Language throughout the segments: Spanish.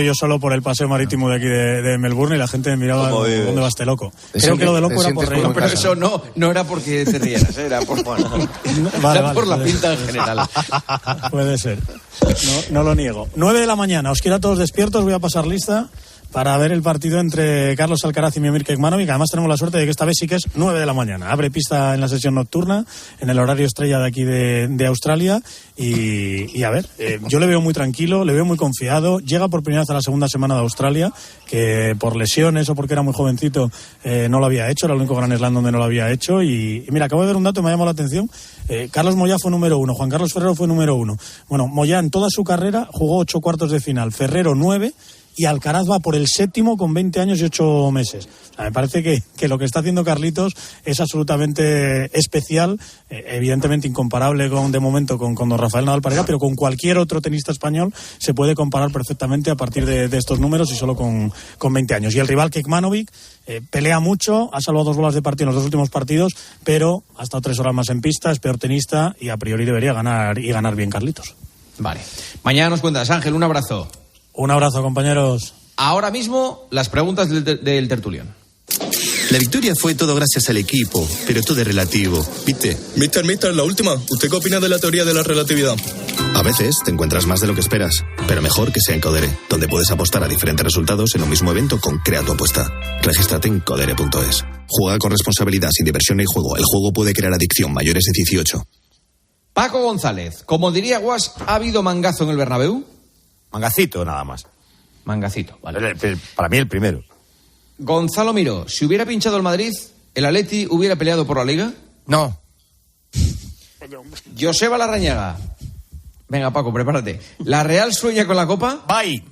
Yo solo por el paseo marítimo de aquí de Melbourne y la gente me miraba ¿dónde va este loco? Creo que lo de loco era por reír. No, pero eso no era porque te rieras, era por, era por la pinta en general. Puede ser. No lo niego. 9 de la mañana, os quiero a todos despiertos, voy a pasar lista para ver el partido entre Carlos Alcaraz y Miomir Kekmanovic. Además tenemos la suerte de que esta vez sí que es 9 de la mañana. Abre pista en la sesión nocturna, en el horario estrella de aquí de Australia. Y a ver, yo le veo muy tranquilo, le veo muy confiado. Llega por primera vez a la segunda semana de Australia, que por lesiones o porque era muy jovencito no lo había hecho. Era el único Grand Slam donde no lo había hecho. Y mira, acabo de ver un dato que me ha llamado la atención. Carlos Moyá fue número 1, Juan Carlos Ferrero fue número 1. Bueno, Moyá en toda su carrera jugó 8 cuartos de final, Ferrero 9... y Alcaraz va por el 7º con 20 años y 8 meses. O sea, me parece que lo que está haciendo Carlitos es absolutamente especial, evidentemente incomparable de momento con don Rafael Nadal Parera, pero con cualquier otro tenista español se puede comparar perfectamente a partir de estos números y solo con 20 años. Y el rival Kekmanovic pelea mucho, ha salvado 2 bolas de partido en los 2 últimos partidos, pero ha estado 3 horas más en pista, es peor tenista y a priori debería ganar bien Carlitos. Vale. Mañana nos cuentas, Ángel, un abrazo. Un abrazo, compañeros. Ahora mismo, las preguntas del tertulión. La victoria fue todo gracias al equipo, pero todo es relativo, ¿viste? Mister, la última. ¿Usted qué opina de la teoría de la relatividad? A veces te encuentras más de lo que esperas, pero mejor que sea en Codere, donde puedes apostar a diferentes resultados en un mismo evento con Crea tu apuesta. Regístrate en codere.es. Juega con responsabilidad, sin diversión ni juego. El juego puede crear adicción. Mayores de 18. Paco González, como diría Guas, ¿ha habido mangazo en el Bernabéu? Mangacito, nada más. Mangacito, vale. Para mí el primero. Gonzalo Miró, si hubiera pinchado el Madrid, ¿el Atleti hubiera peleado por la Liga? No. Joseba Larrañaga. Venga, Paco, prepárate. ¿La Real sueña con la Copa? Bye.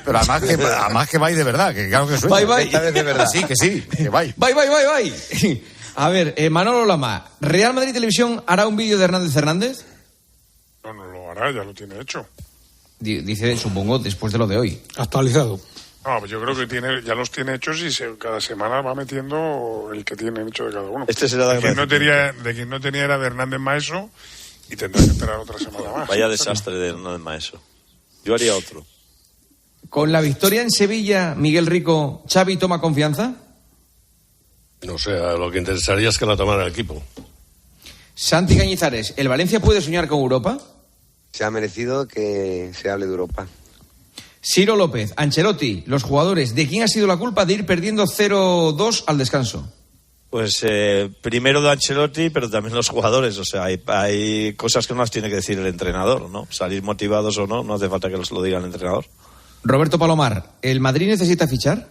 Pero además que bye de verdad, que claro que sueña. Bye. Esta vez de verdad. Sí, que bye. Bye. A ver, Manolo Lama, ¿Real Madrid Televisión hará un vídeo de Hernández Hernández? No lo hará, ya lo tiene hecho. Dice, supongo, después de lo de hoy. Actualizado. No, pues yo creo que ya los tiene hechos y cada semana va metiendo el que tiene hecho de cada uno. Este será de quien no tenía era de Hernández Maeso y tendrá que esperar otra semana más. Vaya desastre de Hernández Maeso. Yo haría otro. ¿Con la victoria en Sevilla, Miguel Rico, Xavi toma confianza? No sé, lo que interesaría es que la tomara el equipo. Santi Cañizares, ¿el Valencia puede soñar con Europa? Se ha merecido que se hable de Europa. Ciro López, Ancelotti, los jugadores, ¿de quién ha sido la culpa de ir perdiendo 0-2 al descanso? Pues primero de Ancelotti, pero también los jugadores. O sea, hay cosas que no las tiene que decir el entrenador, ¿no? Salir motivados o no hace falta que los lo diga el entrenador. Roberto Palomar, ¿el Madrid necesita fichar?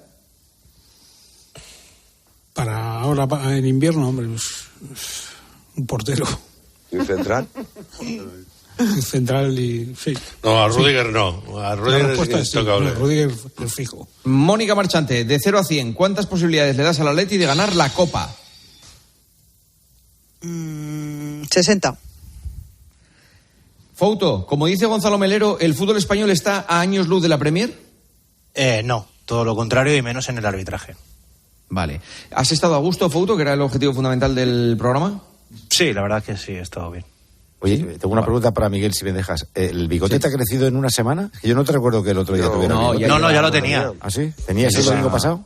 Para ahora, en invierno, hombre, un portero. ¿Y un central? Central y... sí. No, a Rüdiger no. A Rüdiger es intocable. Rüdiger es fijo. Mónica Marchante, de 0 a 100, ¿cuántas posibilidades le das al Atleti de ganar la Copa? 60. Fouto, como dice Gonzalo Melero, ¿el fútbol español está a años luz de la Premier? No, todo lo contrario y menos en el arbitraje. Vale. ¿Has estado a gusto, Fouto, que era el objetivo fundamental del programa? Sí, la verdad que sí, he estado bien. Oye, tengo una pregunta para Miguel, si me dejas. ¿El bigote te ha crecido en una semana? Es que yo no te recuerdo que el otro día tuviera bigote. Ya lo tenía. ¿Ah, sí? ¿Tenías el domingo pasado?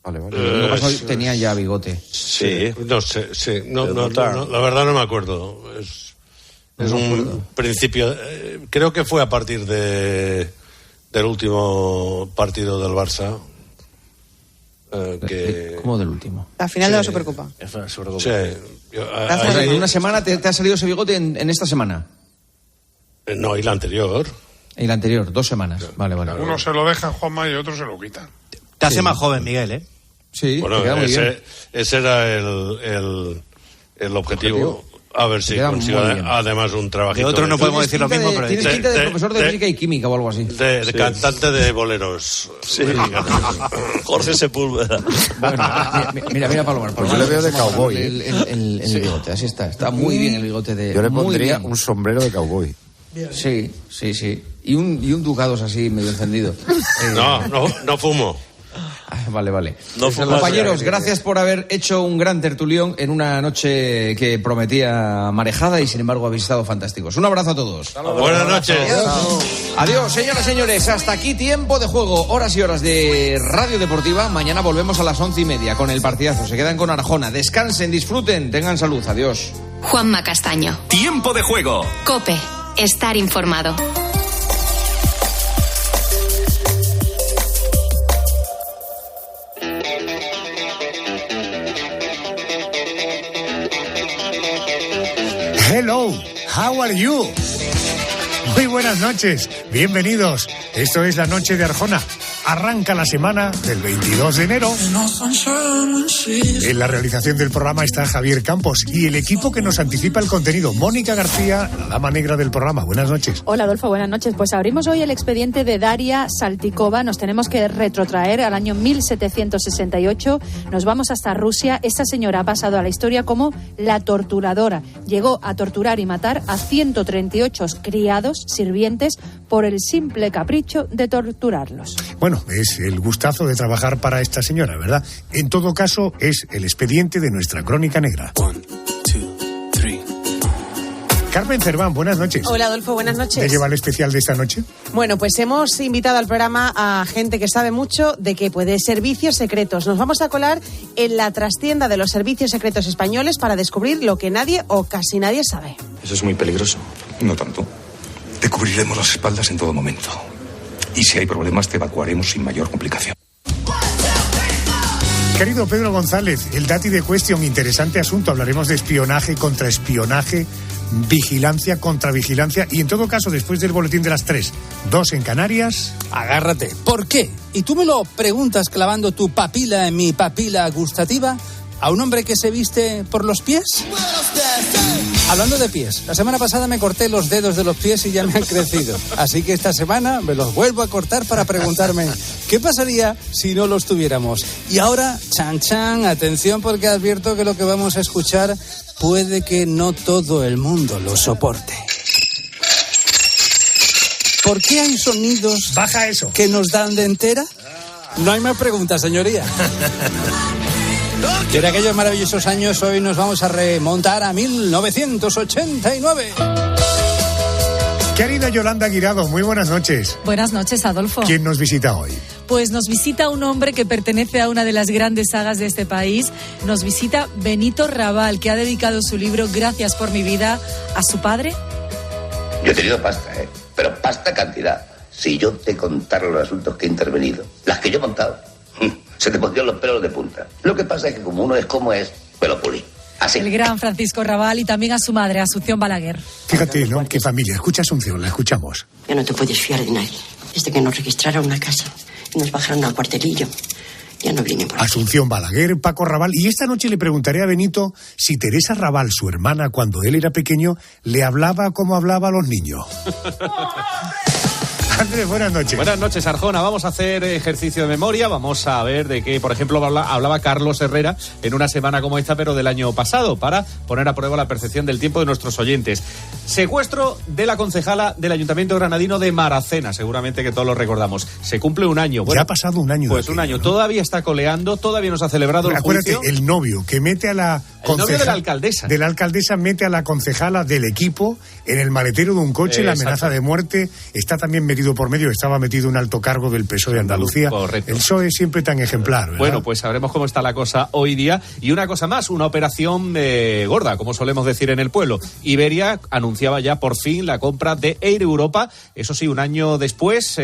Vale. El domingo pasado tenía ya bigote. Sí. No sé, sí. No, la verdad no me acuerdo. Es un principio... creo que fue a partir del último partido del Barça. ¿Cómo del último? La final de la Supercopa. Sí. En una semana te ha salido ese bigote en esta semana. No, y la anterior. Y la anterior, 2 semanas. Vale. Uno se lo deja, Juanma, y otro se lo quita. Te hace más joven, Miguel, ¿eh? Sí, bueno, te queda muy bien. Ese era el objetivo. A ver si consigo además un trabajito. De otro no podemos decir lo mismo, pero... Tienes pinta de profesor de física y química o algo así. De cantante de boleros. Sí. Jorge Sepúlveda. Bueno, mira Palomar. Pues yo le veo de cowboy. El bigote, así está. Está muy bien el bigote de... Yo le pondría un sombrero de cowboy. Sí. Y un Ducados así medio encendido. No fumo. Vale. No fue compañeros, gracias por haber hecho un gran tertulión en una noche que prometía marejada y sin embargo habéis estado fantásticos. Un abrazo a todos. Buenas noches. Adiós, señoras y señores. Hasta aquí Tiempo de Juego. Horas y horas de Radio Deportiva. Mañana volvemos a las 11:30 con el partidazo. Se quedan con Arjona. Descansen, disfruten, tengan salud. Adiós. Juanma Castaño. Tiempo de Juego. COPE. Estar informado. Hello, how are you? Muy buenas noches, bienvenidos. Esto es la noche de Arjona. Arranca la semana del 22 de enero. En la realización del programa está Javier Campos y el equipo que nos anticipa el contenido, Mónica García, la dama negra del programa. Buenas noches. Hola, Adolfo, buenas noches. Pues abrimos hoy el expediente de Daria Saltikova. Nos tenemos que retrotraer al año 1768. Nos vamos hasta Rusia. Esta señora ha pasado a la historia como la torturadora. Llegó a torturar y matar a 138 criados, sirvientes, por el simple capricho de torturarlos. Bueno, es el gustazo de trabajar para esta señora, ¿verdad? En todo caso, es el expediente de nuestra crónica negra. 1, 2, 3. Carmen Cerván, buenas noches. Hola, Adolfo, buenas noches. ¿Qué lleva el especial de esta noche? Bueno, pues hemos invitado al programa a gente que sabe mucho de qué puede servicios secretos. Nos vamos a colar en la trastienda de los servicios secretos españoles para descubrir lo que nadie o casi nadie sabe. Eso es muy peligroso. No tanto. Te cubriremos las espaldas en todo momento. Y si hay problemas, te evacuaremos sin mayor complicación. Querido Pedro González, el Dati de Question, interesante asunto. Hablaremos de espionaje contra espionaje, vigilancia contra vigilancia y en todo caso, después del boletín de las 3, 2 en Canarias. Agárrate. ¿Por qué? Y tú me lo preguntas clavando tu papila en mi papila gustativa. ¿A un hombre que se viste por los pies? Hablando de pies, la semana pasada me corté los dedos de los pies y ya me han crecido. Así que esta semana me los vuelvo a cortar para preguntarme ¿qué pasaría si no los tuviéramos? Y ahora, chan, atención porque advierto que lo que vamos a escuchar puede que no todo el mundo lo soporte. ¿Por qué hay sonidos baja eso que nos dan de entera? No hay más preguntas, señoría. Y en aquellos maravillosos años, hoy nos vamos a remontar a 1989. Querida Yolanda Guirado, muy buenas noches. Buenas noches, Adolfo. ¿Quién nos visita hoy? Pues nos visita un hombre que pertenece a una de las grandes sagas de este país. Nos visita Benito Raval, que ha dedicado su libro Gracias por mi vida a su padre. Yo he tenido pasta, pero pasta cantidad. Si yo te contara los asuntos que he intervenido, las que yo he montado, se te pondrían los pelos de punta. Lo que pasa es que como uno es como es, me lo pulí. Así. El gran Francisco Raval y también a su madre, Asunción Balaguer. Fíjate, ¿no? Qué familia. Escucha, Asunción, la escuchamos. Ya no te puedes fiar de nadie. Desde que nos registraron una casa y nos bajaron al cuartelillo, ya no vienen por aquí. Asunción Balaguer, Paco Raval. Y esta noche le preguntaré a Benito si Teresa Raval, su hermana, cuando él era pequeño, le hablaba como hablaba a los niños. Andrés, buenas noches. Buenas noches, Arjona. Vamos a hacer ejercicio de memoria. Vamos a ver de qué, por ejemplo, hablaba Carlos Herrera en una semana como esta, pero del año pasado, para poner a prueba la percepción del tiempo de nuestros oyentes. Secuestro de la concejala del Ayuntamiento Granadino de Maracena. Seguramente que todos lo recordamos. Se cumple un año. Bueno, ya ha pasado un año. Pues un año. ¿No? Todavía está coleando, todavía no se ha celebrado el juicio. Acuérdate, el novio que mete a la concejala. El novio de la alcaldesa. De la alcaldesa mete a la concejala del equipo en el maletero de un coche. La amenaza de muerte está también metido por medio. Estaba metido un alto cargo del PSOE de Andalucía. Correcto. El PSOE es siempre tan ejemplar, ¿verdad? Bueno, pues sabremos cómo está la cosa hoy día. Y una cosa más, una operación gorda, como solemos decir en el pueblo. Iberia anunciaba ya por fin la compra de Air Europa. Eso sí, un año después,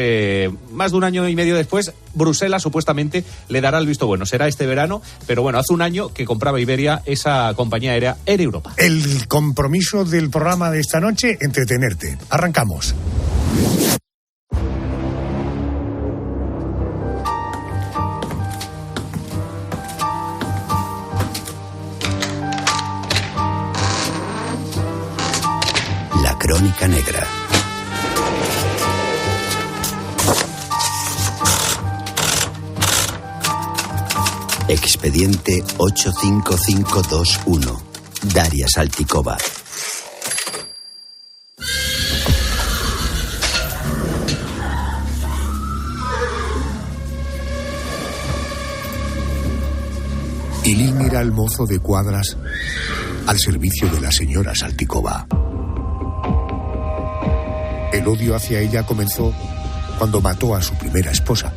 más de un año y medio después, Bruselas supuestamente le dará el visto bueno. Será este verano, pero bueno, hace un año que compraba Iberia esa compañía aérea Air Europa. El compromiso del programa de esta noche, entretenerte. Arrancamos. Crónica Negra. Expediente 85521. Daria Saltikova. Ilín era el mozo de cuadras al servicio de la señora Saltykova. El odio hacia ella comenzó cuando mató a su primera esposa,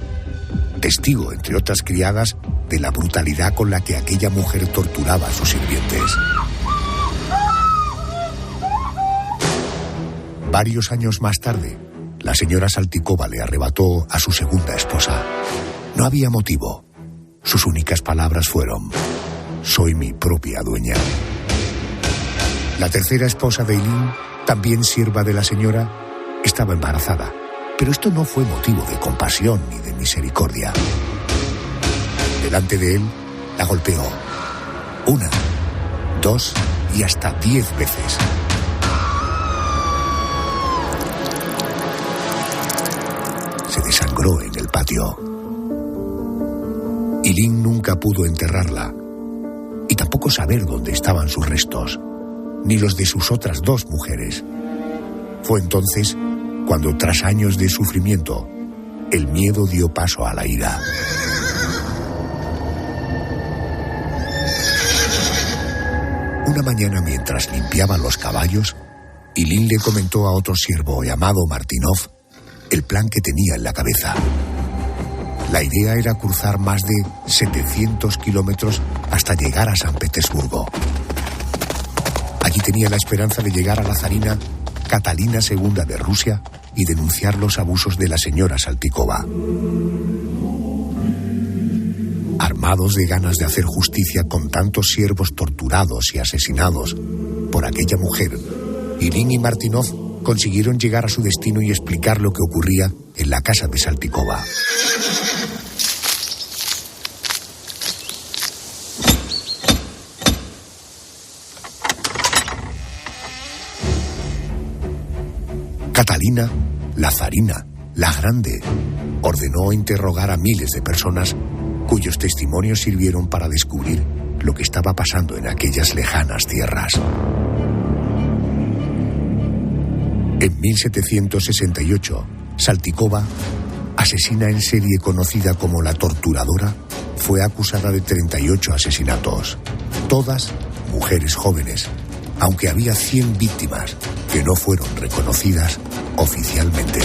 testigo, entre otras criadas, de la brutalidad con la que aquella mujer torturaba a sus sirvientes. Varios años más tarde, la señora Saltykova le arrebató a su segunda esposa. No había motivo. Sus únicas palabras fueron: soy mi propia dueña. La tercera esposa de Ilín, también sierva de la señora, estaba embarazada, pero esto no fue motivo de compasión ni de misericordia. Delante de él, la golpeó 1, 2 y hasta 10 veces. Se desangró en el patio. Ilín nunca pudo enterrarla y tampoco saber dónde estaban sus restos, ni los de sus otras 2 mujeres. Fue entonces cuando, tras años de sufrimiento, el miedo dio paso a la ira. Una mañana, mientras limpiaba los caballos, Ilín le comentó a otro siervo llamado Martinov el plan que tenía en la cabeza. La idea era cruzar más de 700 kilómetros hasta llegar a San Petersburgo. Allí tenía la esperanza de llegar a la zarina Catalina II de Rusia y denunciar los abusos de la señora Saltykova. Armados de ganas de hacer justicia con tantos siervos torturados y asesinados por aquella mujer, Ilín y Martinov consiguieron llegar a su destino y explicar lo que ocurría en la casa de Saltykova. Catalina, la zarina, la grande, ordenó interrogar a miles de personas cuyos testimonios sirvieron para descubrir lo que estaba pasando en aquellas lejanas tierras. En 1768, Saltykova, asesina en serie conocida como la torturadora, fue acusada de 38 asesinatos, todas mujeres jóvenes, aunque había 100 víctimas que no fueron reconocidas oficialmente.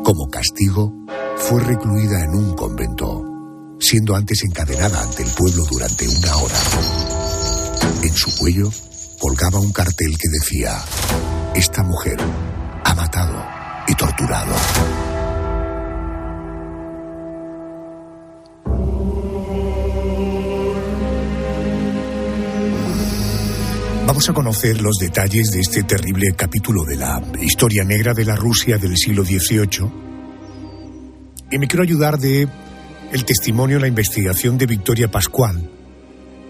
Como castigo, fue recluida en un convento, siendo antes encadenada ante el pueblo durante 1 hora. En su cuello colgaba un cartel que decía: esta mujer ha matado y torturado. Vamos a conocer los detalles de este terrible capítulo de la historia negra de la Rusia del siglo XVIII. Y me quiero ayudar de el testimonio, la investigación de Victoria Pascual.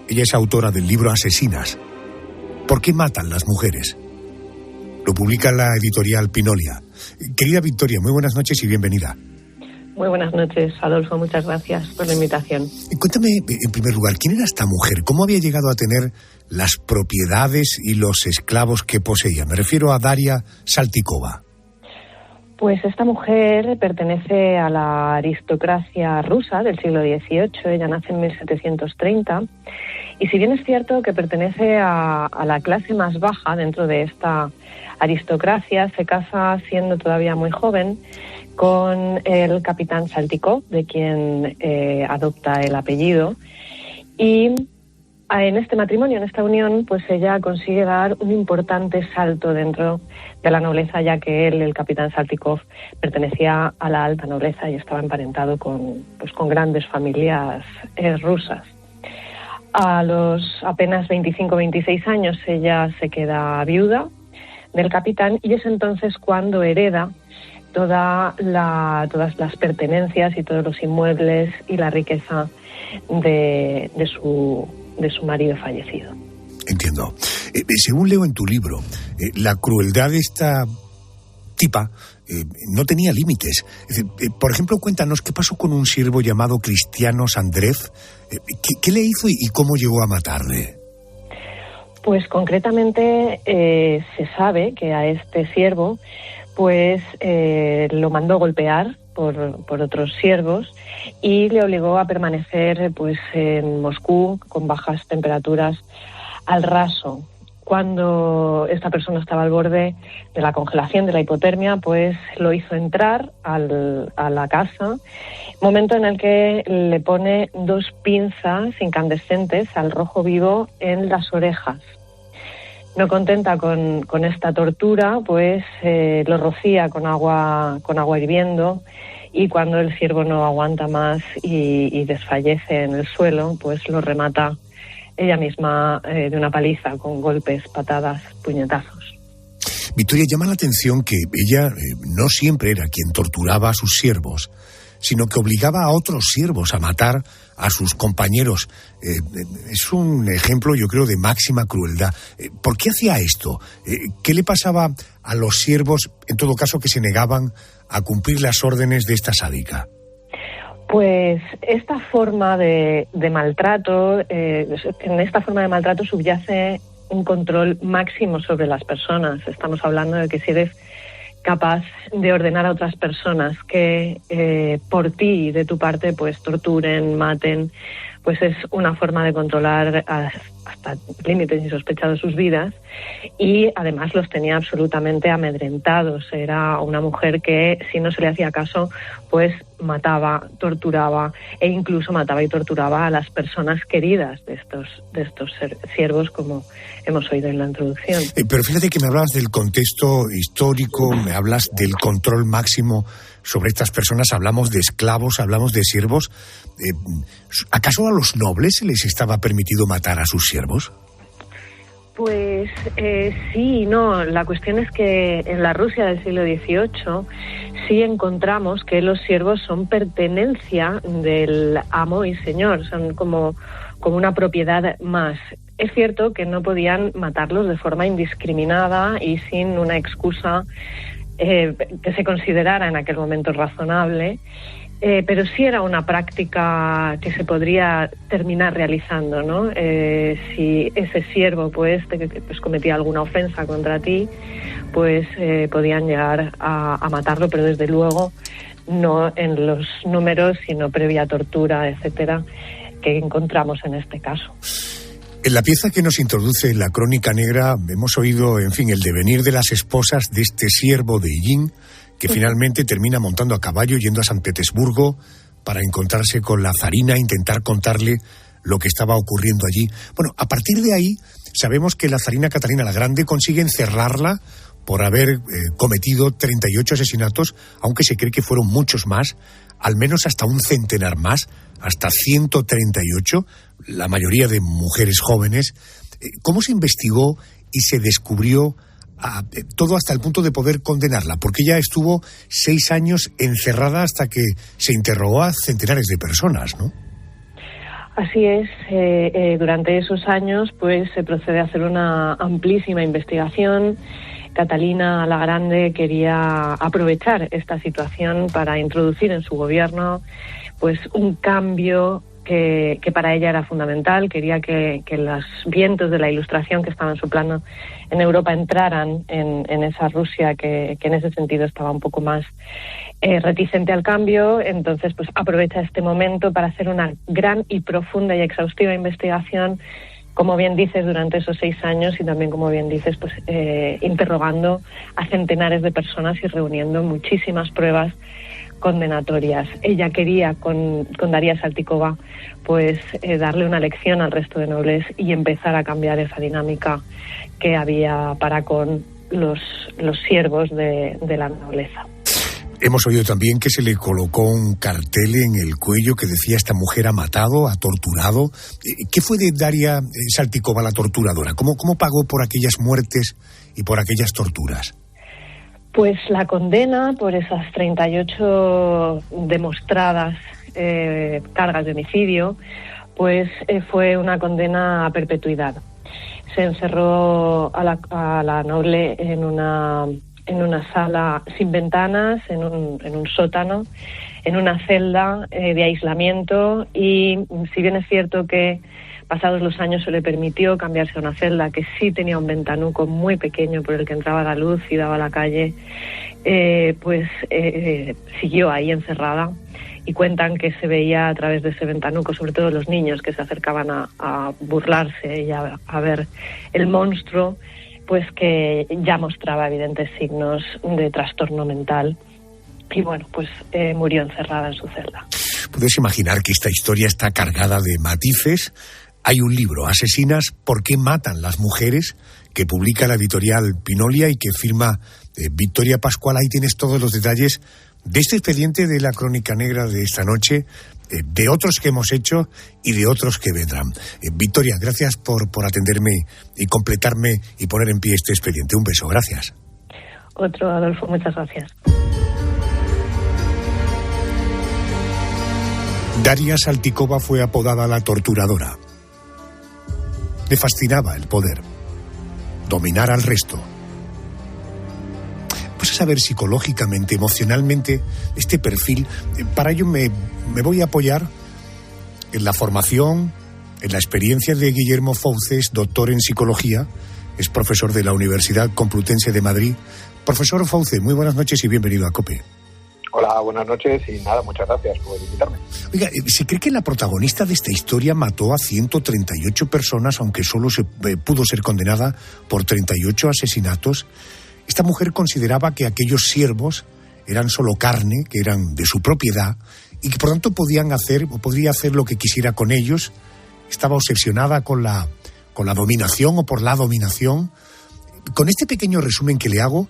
Ella es autora del libro Asesinas. ¿Por qué matan las mujeres? Lo publica la editorial Pinolia. Querida Victoria, muy buenas noches y bienvenida. Muy buenas noches, Adolfo. Muchas gracias por la invitación. Cuéntame, en primer lugar, ¿quién era esta mujer? ¿Cómo había llegado a tener las propiedades y los esclavos que poseía? Me refiero a Daria Saltykova. Pues esta mujer pertenece a la aristocracia rusa del siglo XVIII. Ella nace en 1730. Y si bien es cierto que pertenece a la clase más baja dentro de esta aristocracia, se casa siendo todavía muy joven con el capitán Saltykov, de quien adopta el apellido. Y en este matrimonio, en esta unión, pues ella consigue dar un importante salto dentro de la nobleza, ya que él, el capitán Saltykov, pertenecía a la alta nobleza y estaba emparentado con grandes familias rusas. A los apenas 25-26 años ella se queda viuda del capitán y es entonces cuando hereda todas las pertenencias y todos los inmuebles y la riqueza de su marido fallecido. Entiendo. Según leo en tu libro, la crueldad de esta tipa no tenía límites. Por ejemplo, cuéntanos qué pasó con un siervo llamado Cristianos Andreev. ¿Qué le hizo y cómo llegó a matarle? Pues concretamente se sabe que a este siervo pues lo mandó golpear por otros siervos y le obligó a permanecer pues en Moscú con bajas temperaturas al raso. Cuando esta persona estaba al borde de la congelación, de la hipotermia, pues lo hizo entrar a la casa, momento en el que le pone 2 pinzas incandescentes al rojo vivo en las orejas. No contenta con esta tortura, pues lo rocía con agua hirviendo, y cuando el siervo no aguanta más y desfallece en el suelo, pues lo remata ella misma de una paliza, con golpes, patadas, puñetazos. Victoria, llama la atención que ella no siempre era quien torturaba a sus siervos, sino que obligaba a otros siervos a matar a sus compañeros. Es un ejemplo, yo creo, de máxima crueldad. ¿Por qué hacía esto? ¿Qué le pasaba a los siervos, en todo caso, que se negaban a cumplir las órdenes de esta sádica? Pues esta forma de maltrato, en esta forma de maltrato subyace un control máximo sobre las personas. Estamos hablando de que si eres capaz de ordenar a otras personas que por ti y de tu parte pues torturen, maten, pues es una forma de controlar hasta límites insospechados sus vidas, y además los tenía absolutamente amedrentados. Era una mujer que, si no se le hacía caso, pues mataba, torturaba e incluso mataba y torturaba a las personas queridas de estos siervos, como hemos oído en la introducción. Pero fíjate que me hablabas del contexto histórico, me hablas del control máximo sobre estas personas, hablamos de esclavos, hablamos de siervos. ¿Acaso a los nobles se les estaba permitido matar a sus siervos? Pues sí y no. La cuestión es que en la Rusia del siglo XVIII sí encontramos que los siervos son pertenencia del amo y señor, son como una propiedad más. Es cierto que no podían matarlos de forma indiscriminada y sin una excusa que se considerara en aquel momento razonable, pero sí era una práctica que se podría terminar realizando, ¿no? Si ese siervo pues cometía alguna ofensa contra ti, pues podían llegar a matarlo, pero desde luego no en los números, sino previa tortura, etcétera, que encontramos en este caso. En la pieza que nos introduce la Crónica Negra hemos oído, en fin, el devenir de las esposas de este siervo de Illín, que finalmente termina montando a caballo yendo a San Petersburgo para encontrarse con la zarina, intentar contarle lo que estaba ocurriendo allí. Bueno, a partir de ahí sabemos que la zarina Catalina la Grande consigue encerrarla por haber cometido 38 asesinatos, aunque se cree que fueron muchos más, al menos hasta un centenar más, hasta 138, la mayoría de mujeres jóvenes. ¿Cómo se investigó y se descubrió todo hasta el punto de poder condenarla? Porque ella estuvo 6 años encerrada hasta que se interrogó a centenares de personas, ¿no? Así es. Durante esos años pues se procede a hacer una amplísima investigación. Catalina la Grande quería aprovechar esta situación para introducir en su gobierno pues un cambio que para ella era fundamental. Quería que los vientos de la Ilustración que estaban soplando en Europa entraran en esa Rusia que en ese sentido estaba un poco más reticente al cambio. Entonces pues aprovecha este momento para hacer una gran y profunda y exhaustiva investigación, como bien dices, durante esos 6 años, y también, como bien dices, pues interrogando a centenares de personas y reuniendo muchísimas pruebas condenatorias. Ella quería, con Daria Saltikova, pues darle una lección al resto de nobles y empezar a cambiar esa dinámica que había para con los siervos de la nobleza. Hemos oído también que se le colocó un cartel en el cuello que decía: esta mujer ha matado, ha torturado. ¿Qué fue de Daria Saltikova, la torturadora? ¿Cómo pagó por aquellas muertes y por aquellas torturas? Pues la condena por esas 38 demostradas cargas de homicidio, pues fue una condena a perpetuidad. Se encerró a la noble en una en una sala sin ventanas, en un sótano, en una celda de aislamiento, y si bien es cierto que pasados los años se le permitió cambiarse a una celda que sí tenía un ventanuco muy pequeño por el que entraba la luz y daba a la calle, siguió ahí encerrada, y cuentan que se veía a través de ese ventanuco, sobre todo los niños que se acercaban a burlarse y a ver el monstruo, pues que ya mostraba evidentes signos de trastorno mental. Y bueno, pues murió encerrada en su celda. Puedes imaginar que esta historia está cargada de matices. Hay un libro, Asesinas, ¿por qué matan las mujeres?, que publica la editorial Pinolia y que firma Victoria Pascual. Ahí tienes todos los detalles de este expediente, de la crónica negra de esta noche, de otros que hemos hecho y de otros que vendrán. Victoria, gracias por atenderme y completarme y poner en pie este expediente. Un beso, gracias. Otro, Adolfo, muchas gracias. Daria Saltikova fue apodada la torturadora. Le fascinaba el poder, dominar al resto. Pues a saber psicológicamente, emocionalmente, este perfil. Para ello me voy a apoyar en la formación, en la experiencia de Guillermo Fouces, doctor en psicología, es profesor de la Universidad Complutense de Madrid. Profesor Fouces, muy buenas noches y bienvenido a COPE. Hola, buenas noches y nada, muchas gracias por invitarme. Oiga, ¿se cree que la protagonista de esta historia mató a 138 personas, aunque solo pudo ser condenada por 38 asesinatos? Esta mujer consideraba que aquellos siervos eran solo carne, que eran de su propiedad y que por tanto podría hacer lo que quisiera con ellos. Estaba obsesionada con la dominación o por la dominación. Con este pequeño resumen que le hago,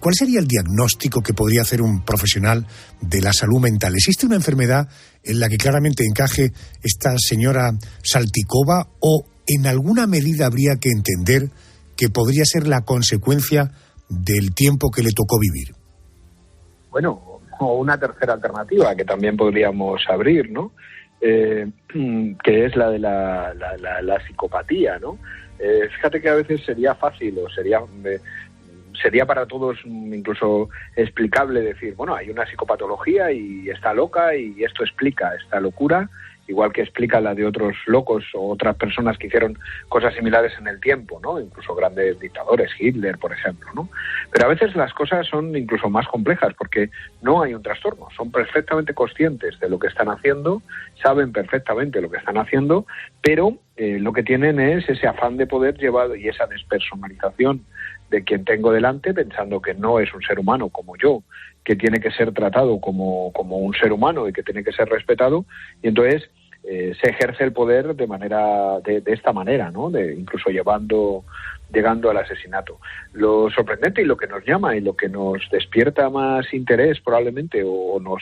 ¿cuál sería el diagnóstico que podría hacer un profesional de la salud mental? ¿Existe una enfermedad en la que claramente encaje esta señora Saltikova o en alguna medida habría que entender que podría ser la consecuencia del tiempo que le tocó vivir? Bueno, o una tercera alternativa que también podríamos abrir, ¿no? Que es la de la psicopatía, ¿no? Fíjate que a veces sería fácil o sería para todos incluso explicable decir, bueno, hay una psicopatología y está loca y esto explica esta locura, igual que explica la de otros locos o otras personas que hicieron cosas similares en el tiempo, ¿no? Incluso grandes dictadores, Hitler, por ejemplo, ¿no? Pero a veces las cosas son incluso más complejas porque no hay un trastorno, son perfectamente conscientes de lo que están haciendo, saben perfectamente lo que están haciendo, pero lo que tienen es ese afán de poder llevado y esa despersonalización de quien tengo delante, pensando que no es un ser humano como yo, que tiene que ser tratado como un ser humano y que tiene que ser respetado, y entonces se ejerce el poder de esta manera, ¿no? Incluso llegando al asesinato. Lo sorprendente y lo que nos llama y lo que nos despierta más interés probablemente o nos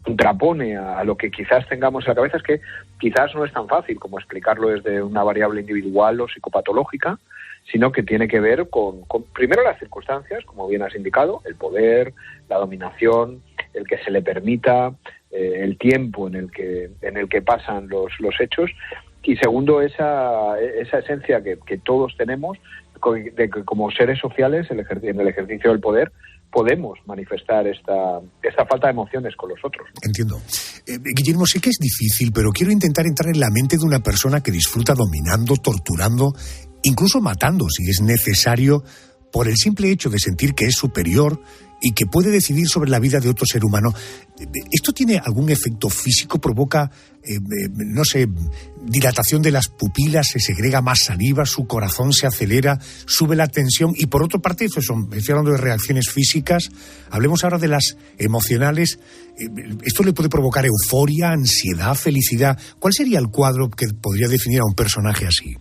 contrapone a lo que quizás tengamos en la cabeza es que quizás no es tan fácil como explicarlo desde una variable individual o psicopatológica, sino que tiene que ver con primero las circunstancias, como bien has indicado, el poder, la dominación, el que se le permita, el tiempo en el que pasan los hechos, y segundo esa esencia que todos tenemos de que como seres sociales en el ejercicio del poder podemos manifestar esta falta de emociones con los otros, ¿no? Entiendo. Guillermo, sé que es difícil, pero quiero intentar entrar en la mente de una persona que disfruta dominando, torturando, incluso matando si es necesario, por el simple hecho de sentir que es superior y que puede decidir sobre la vida de otro ser humano. ¿Esto tiene algún efecto físico? ¿Provoca, dilatación de las pupilas, se segrega más saliva, su corazón se acelera, sube la tensión? Y por otra parte, estoy hablando de reacciones físicas, hablemos ahora de las emocionales. ¿Esto le puede provocar euforia, ansiedad, felicidad? ¿Cuál sería el cuadro que podría definir a un personaje así?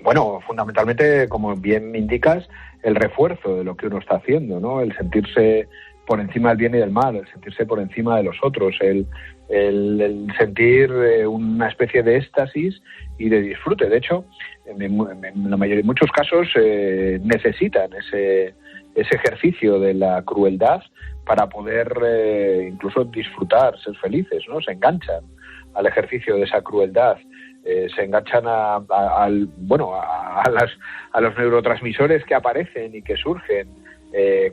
Bueno, fundamentalmente, como bien indicas, el refuerzo de lo que uno está haciendo, ¿no? El sentirse por encima del bien y del mal, el sentirse por encima de los otros, el sentir una especie de éxtasis y de disfrute. De hecho, en muchos casos necesitan ese ejercicio de la crueldad para poder incluso disfrutar, ser felices, ¿no? Se enganchan al ejercicio de esa crueldad. se enganchan a los neurotransmisores que aparecen y que surgen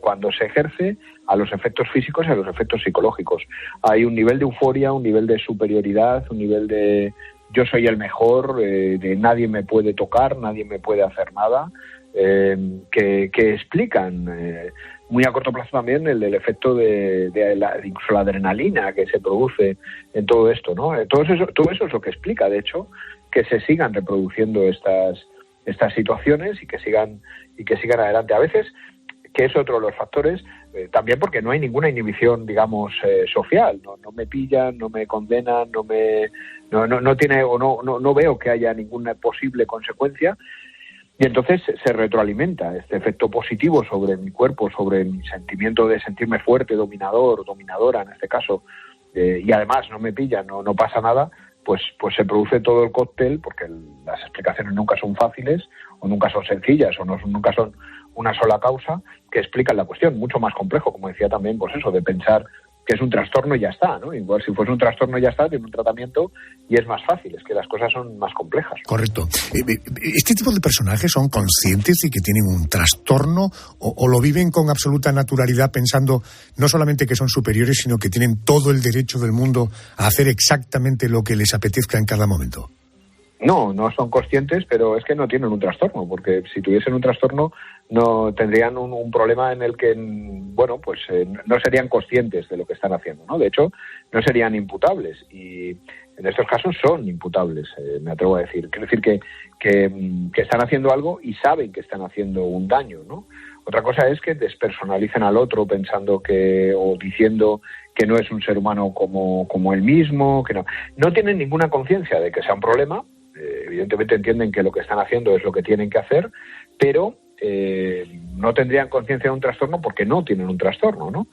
cuando se ejerce, a los efectos físicos y a los efectos psicológicos. Hay un nivel de euforia, un nivel de superioridad, un nivel de yo soy el mejor, de nadie me puede tocar, nadie me puede hacer nada, que explican muy a corto plazo también el efecto incluso la adrenalina que se produce en todo esto, ¿no? Todo eso es lo que explica, de hecho, que se sigan reproduciendo estas situaciones y que sigan adelante. A veces, que es otro de los factores, también porque no hay ninguna inhibición, digamos, social, no me pillan, no me condenan, no veo que haya ninguna posible consecuencia, y entonces se retroalimenta este efecto positivo sobre mi cuerpo, sobre mi sentimiento de sentirme fuerte, dominador, dominadora en este caso, y además no me pillan, no pasa nada, pues se produce todo el cóctel, porque las explicaciones nunca son fáciles, o nunca son sencillas, nunca son una sola causa, que explican la cuestión. Mucho más complejo, como decía también, pues eso, de pensar que es un trastorno y ya está, ¿no? Igual si fuese un trastorno y ya está, tiene un tratamiento y es más fácil, es que las cosas son más complejas. Correcto. ¿Este tipo de personajes son conscientes de que tienen un trastorno o lo viven con absoluta naturalidad pensando no solamente que son superiores, sino que tienen todo el derecho del mundo a hacer exactamente lo que les apetezca en cada momento? No son conscientes, pero es que no tienen un trastorno, porque si tuviesen un trastorno no tendrían un problema en el que, no serían conscientes de lo que están haciendo, ¿no? De hecho, no serían imputables, y en estos casos son imputables, me atrevo a decir. Quiero decir que están haciendo algo y saben que están haciendo un daño, ¿no? Otra cosa es que despersonalicen al otro pensando o diciendo que no es un ser humano como él mismo, que no tienen ninguna conciencia de que sea un problema. Evidentemente entienden que lo que están haciendo es lo que tienen que hacer, pero no tendrían conciencia de un trastorno porque no tienen un trastorno, ¿no?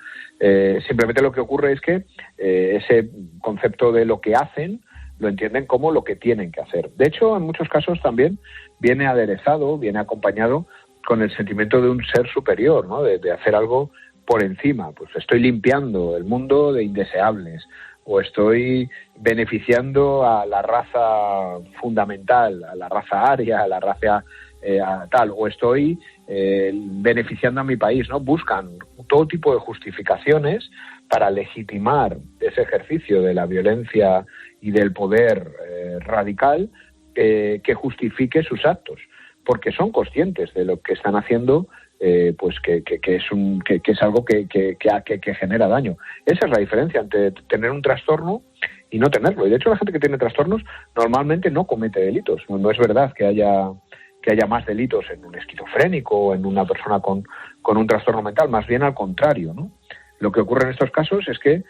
Simplemente lo que ocurre es que ese concepto de lo que hacen lo entienden como lo que tienen que hacer. De hecho, en muchos casos también viene aderezado, viene acompañado con el sentimiento de un ser superior, ¿no? De hacer algo por encima. Pues estoy limpiando el mundo de indeseables, o estoy beneficiando a la raza fundamental, a la raza aria, a la raza tal, o estoy beneficiando a mi país, ¿no? Buscan todo tipo de justificaciones para legitimar ese ejercicio de la violencia y del poder radical que justifique sus actos, porque son conscientes de lo que están haciendo, pues que es algo que genera daño. Esa es la diferencia entre tener un trastorno y no tenerlo. Y de hecho la gente que tiene trastornos normalmente no comete delitos. No es verdad que haya más delitos en un esquizofrénico o en una persona con un trastorno mental, más bien al contrario, ¿no? Lo que ocurre en estos casos es que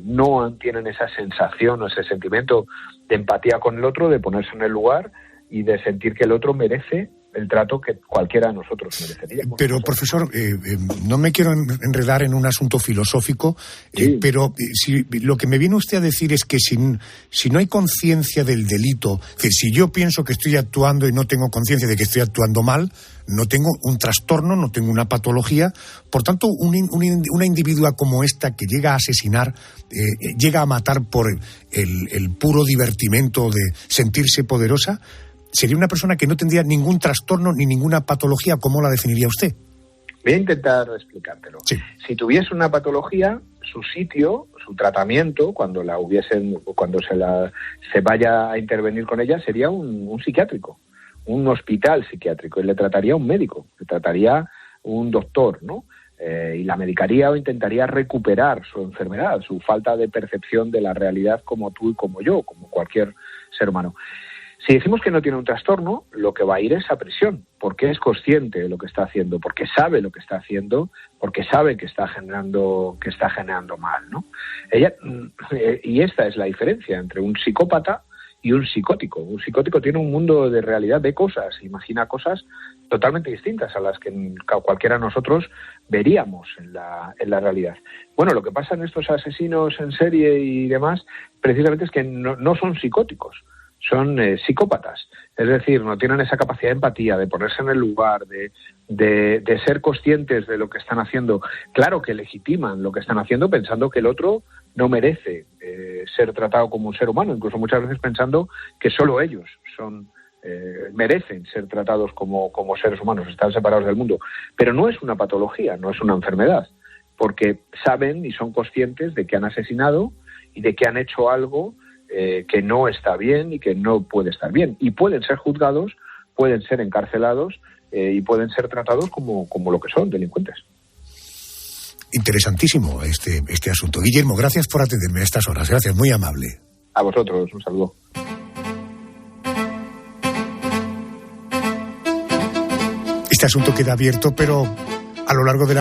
no tienen esa sensación o ese sentimiento de empatía con el otro, de ponerse en el lugar y de sentir que el otro merece el trato que cualquiera de nosotros merecería. Pero, profesor, no me quiero enredar en un asunto filosófico, pero si lo que me viene usted a decir es que si no hay conciencia del delito, es decir, si yo pienso que estoy actuando y no tengo conciencia de que estoy actuando mal, no tengo un trastorno, no tengo una patología, por tanto, una individua como esta que llega a asesinar, llega a matar por el puro divertimento de sentirse poderosa, sería una persona que no tendría ningún trastorno ni ninguna patología. ¿Cómo la definiría usted? Voy a intentar explicártelo. Sí. Si tuviese una patología, su sitio, su tratamiento, cuando se vaya a intervenir con ella, sería un psiquiátrico, un hospital psiquiátrico, y le trataría un médico, le trataría un doctor, ¿no? Y la medicaría o intentaría recuperar su enfermedad, su falta de percepción de la realidad como tú y como yo, como cualquier ser humano. Si decimos que no tiene un trastorno, lo que va a ir es a prisión, porque es consciente de lo que está haciendo, porque sabe lo que está haciendo, porque sabe que está generando mal, ¿no? Y esta es la diferencia entre un psicópata y un psicótico. Un psicótico tiene un mundo de realidad, ve cosas, imagina cosas totalmente distintas a las que cualquiera de nosotros veríamos en la realidad. Bueno, lo que pasa en estos asesinos en serie y demás, precisamente es que no son psicóticos, son psicópatas. Es decir, no tienen esa capacidad de empatía, de ponerse en el lugar, de ser conscientes de lo que están haciendo. Claro que legitiman lo que están haciendo pensando que el otro no merece ser tratado como un ser humano, incluso muchas veces pensando que solo ellos merecen ser tratados como seres humanos, están separados del mundo. Pero no es una patología, no es una enfermedad, porque saben y son conscientes de que han asesinado y de que han hecho algo que no está bien y que no puede estar bien. Y pueden ser juzgados, pueden ser encarcelados y pueden ser tratados como lo que son, delincuentes. Interesantísimo este asunto. Guillermo, gracias por atenderme a estas horas. Gracias, muy amable. A vosotros, un saludo. Este asunto queda abierto, pero a lo largo de la